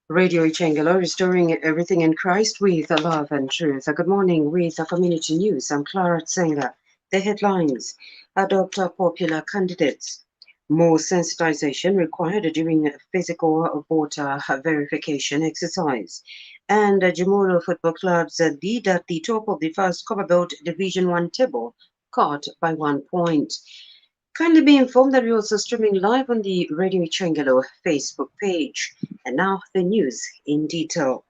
Radio Changalo, restoring everything in Christ with love and truth. Good morning with community news. I'm Clara Chisenga. The headlines: Adopt popular candidates. More sensitization required during physical voter verification exercise. And Jamulo Football Club's lead at the top of the first Copperbelt Division 1 table, caught by 1 point. Kindly be informed that we're also streaming live on the Radio Changalo Facebook page. And now the news in detail.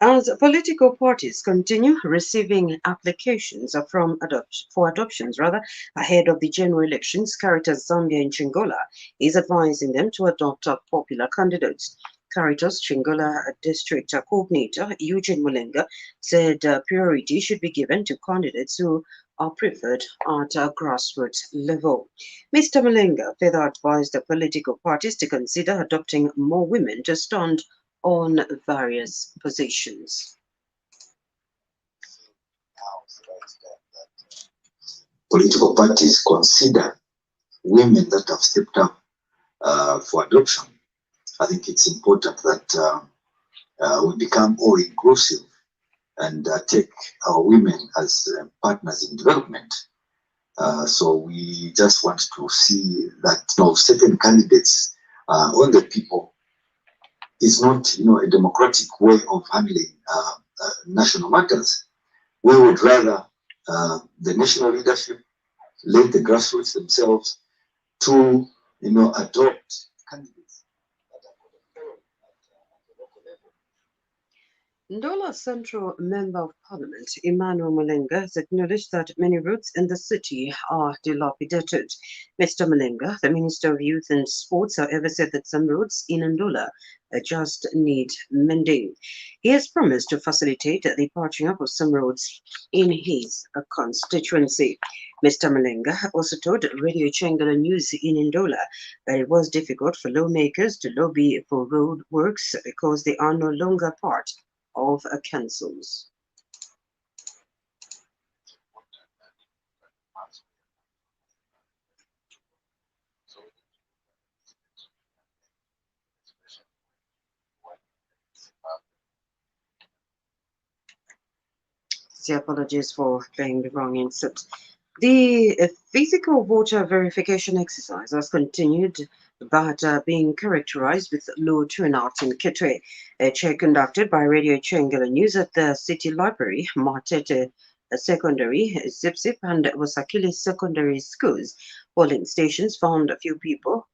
As political parties continue receiving applications for adoptions ahead of the general elections, Caritas Zambia in Chingola is advising them to adopt popular candidates. Caritas Chingola District Coordinator Eugene Mulenga said priority should be given to candidates who are preferred at a grassroots level. Mr. Mulenga further advised the political parties to consider adopting more women to stand on various positions. Political parties consider women that have stepped up for adoption. I think it's important that we become all inclusive and take our women as partners in development. So we just want to see that certain candidates on the people is not a democratic way of handling national matters. We would rather the national leadership let the grassroots themselves to adopt candidates that are going to follow at the local level. Ndola Central Member of Parliament Emmanuel Mulenga has acknowledged that many roads in the city are dilapidated. Mr. Mulenga, the Minister of Youth and Sports, however, said that some roads in Ndola just need mending. He has promised to facilitate the patching up of some roads in his constituency. Mr. Mulenga also told Radio Changala News in Ndola that it was difficult for lawmakers to lobby for road works because they are no longer part of councils. Apologies for playing the wrong insert. The physical voter verification exercise has continued, but being characterized with low turnout in Kitwe. A check conducted by Radio Chengela News at the City Library, Martete Secondary, Zip Zip, and Wasakili Secondary Schools. Polling stations found a few people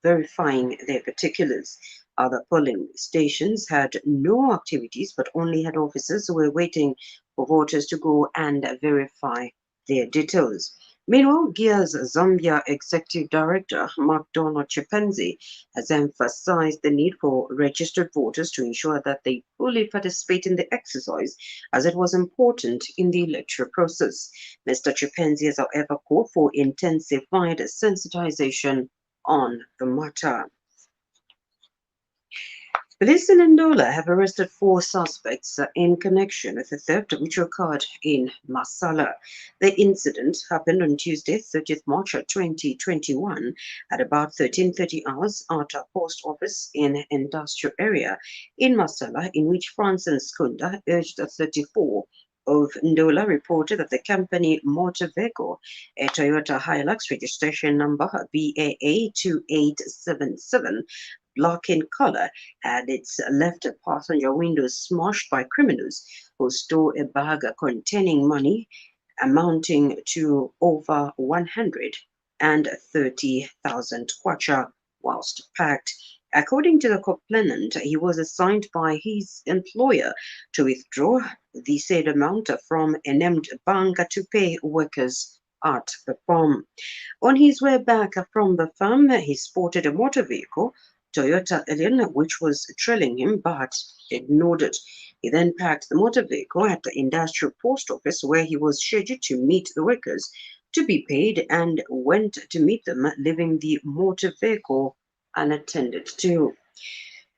verifying their particulars. Other polling stations had no activities, but only had officers who were waiting for voters to go and verify their details. Meanwhile, GEAR's Zambia Executive Director, McDonald Chipenzi, has emphasized the need for registered voters to ensure that they fully participate in the exercise, as it was important in the electoral process. Mr. Chipenzi has, however, called for intensified sensitization on the matter. Police in Ndola have arrested 4 suspects in connection with a theft which occurred in Masala. The incident happened on Tuesday, 30th March 2021 at about 13:30 hours at a post office in industrial area in Masala, in which Francis Skunda, aged 34, of Ndola reported that the company motor vehicle, a Toyota Hilux registration number BAA 2877, black in color, had its left passenger window smashed by criminals who stole a bag containing money amounting to over 130,000 kwacha whilst packed. According to the complainant, he was assigned by his employer to withdraw the said amount from a named bank to pay workers at the farm. On his way back from the farm, he spotted a motor vehicle, Toyota Alien, which was trailing him but ignored it. He then parked the motor vehicle at the industrial post office where he was scheduled to meet the workers to be paid and went to meet them, leaving the motor vehicle unattended to.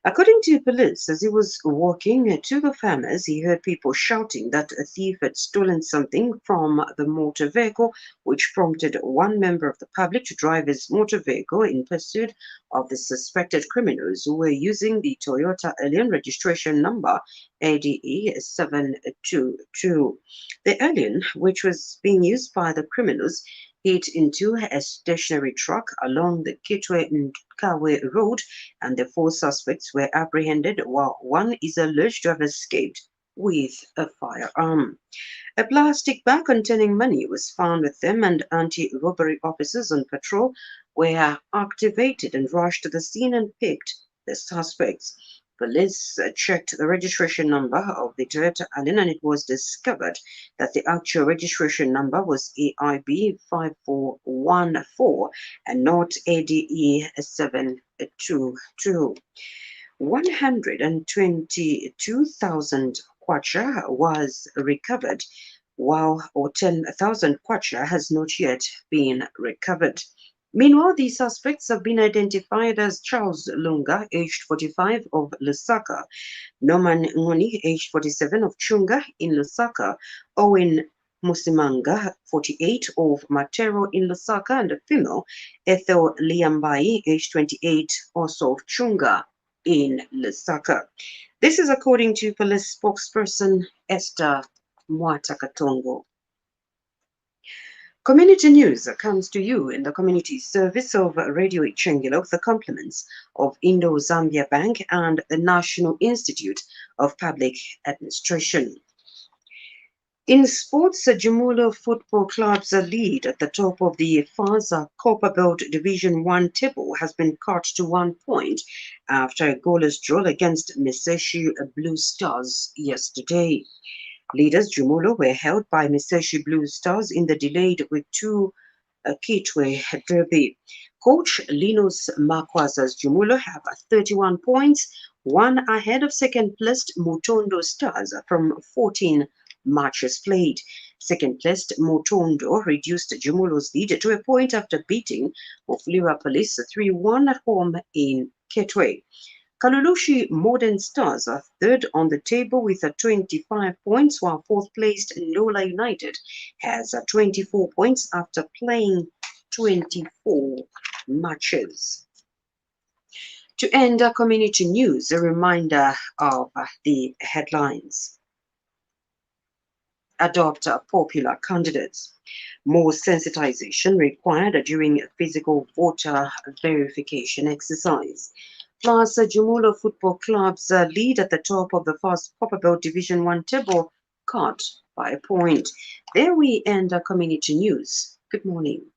According to police, as he was walking to the farmers, he heard people shouting that a thief had stolen something from the motor vehicle, which prompted one member of the public to drive his motor vehicle in pursuit of the suspected criminals who were using the Toyota alien registration number ADE 722. The alien, which was being used by the criminals, hit into a stationary truck along the Kitwe Kawe Road, and the four suspects were apprehended while one is alleged to have escaped with a firearm. A plastic bag containing money was found with them, and anti-robbery officers on patrol were activated and rushed to the scene and picked the suspects. Police checked the registration number of the Toyota Allen, and it was discovered that the actual registration number was AIB 5414 and not ADE 722. 122,000 kwacha was recovered, while 10,000 kwacha has not yet been recovered. Meanwhile, the suspects have been identified as Charles Lunga, aged 45, of Lusaka, Norman Ngoni, aged 47, of Chunga in Lusaka, Owen Musimanga, 48, of Matero in Lusaka, and a female, Ethel Liambai, aged 28, also of Chunga in Lusaka. This is according to police spokesperson Esther Mwatakatongo. Community news comes to you in the community service of Radio Ichengelo with the compliments of Indo-Zambia Bank and the National Institute of Public Administration. In sports, Jumulo Football Club's lead at the top of the FASA Copperbelt Division 1 table has been cut to 1 point after a goalless draw against Miseshi Blue Stars yesterday. Leaders Jumulo were held by Miseshi Blue Stars in the delayed with 2 Kitwe Derby. Coach Linus Makwasa's Jumulo have 31 points, one ahead of second-placed Mutondo Stars from 14 matches played. Second-placed Mutondo reduced Jumulo's lead to a point after beating Ofliwa Police 3-1 at home in Kitwe. Kalulushi Modern Stars are third on the table with 25 points, while fourth-placed Nola United has 24 points after playing 24 matches. To end our community news, a reminder of the headlines. Adopt popular candidates. More sensitization required during physical voter verification exercise. Plus, Jumulo Football Club's lead at the top of the first Copperbelt Division 1 table cut by a point. There we end our community news. Good morning.